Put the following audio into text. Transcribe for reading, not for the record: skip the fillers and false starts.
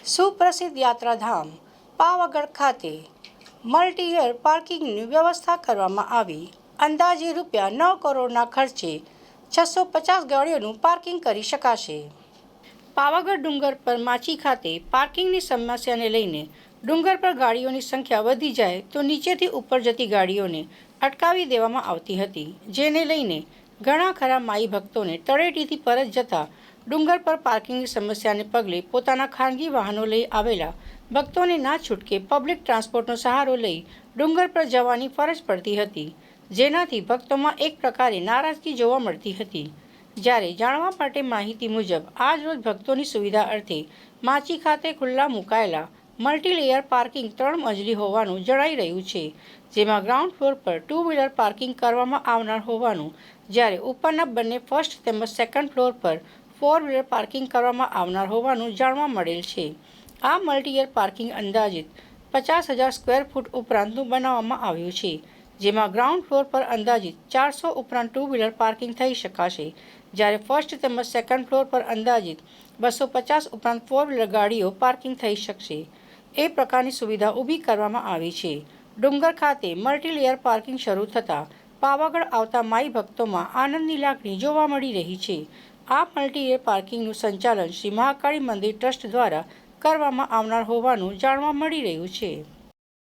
સુપ્રસિદ્ધ યાત્રાધામ પાવાગઢ ખાતે મલ્ટી-યર પાર્કિંગની વ્યવસ્થા કરવામાં આવી. અંદાજે રૂપિયા 9 કરોડના ખર્ચે 650 ગાડીઓનું પાર્કિંગ કરી શકાશે. પાવાગઢ ડુંગર પર માચી ખાતે પાર્કિંગની સમસ્યાને લઈને ડુંગર પર ગાડીઓની સંખ્યા વધી જાય તો નીચેથી ઉપર જતી ગાડીઓને અટકાવી દેવામાં આવતી હતી, જેને લઈને ઘણા ખરા માઈ ભક્તોને તળેટીથી પરત જતા ડુંગર પર પાર્કિંગની સમસ્યાને પગલે પોતાના ખાનગી વાહનો લઈ આવેલા ભક્તોને ના છૂટકે પબ્લિક ટ્રાન્સપોર્ટનો સહારો લઈ ડુંગર પર જવાની ફરજ પડતી હતી, જેનાથી ભક્તોમાં એક પ્રકારે નારાજગી જોવા મળતી હતી. જ્યારે જાણવા માટે માહિતી મુજબ આજરોજ ભક્તોની સુવિધા અર્થે માચી ખાતે ખુલ્લા મુકાયેલા મલ્ટી-લેયર પાર્કિંગ 3 મજલી હોવાનું જણાઈ રહ્યું છે, જેમાં ગ્રાઉન્ડ ફ્લોર પર 2 વ્હીલર પાર્કિંગ કરવામાં આવનાર હોવાનું, જ્યારે ઉપરના બંને ફર્સ્ટ તેમજ સેકન્ડ ફ્લોર પર 4 વ્હીલર પાર્કિંગ કરવામાં આવનાર હોવાનું જાણવા મળેલ છે. આ મલ્ટી-યર પાર્કિંગ અંદાજિત 50,000 સ્ક્વેર ફૂટ ઉપરાંતનું બનાવવામાં આવ્યું છે, જેમાં ગ્રાઉન્ડ ફ્લોર પર અંદાજિત 400 ઉપરાંત 2 વ્હીલર પાર્કિંગ થઈ શકાશે, જ્યારે ફર્સ્ટ તેમજ સેકન્ડ ફ્લોર પર અંદાજિત 250 ઉપરાંત 4 વ્હીલર ગાડીઓ પાર્કિંગ થઈ શકશે. એ પ્રકારની સુવિધા ઊભી કરવામાં આવી છે. ડુંગર ખાતે મલ્ટી-લેયર પાર્કિંગ શરૂ થતાં પાવાગઢ આવતા માઈ ભક્તોમાં આનંદની લાગણી જોવા મળી રહી છે. આ મલ્ટી-યર પાર્કિંગનું સંચાલન શ્રી મહાકાળી મંદિર ટ્રસ્ટ દ્વારા કરવામાં આવનાર હોવાનું જાણવા મળી રહ્યું છે.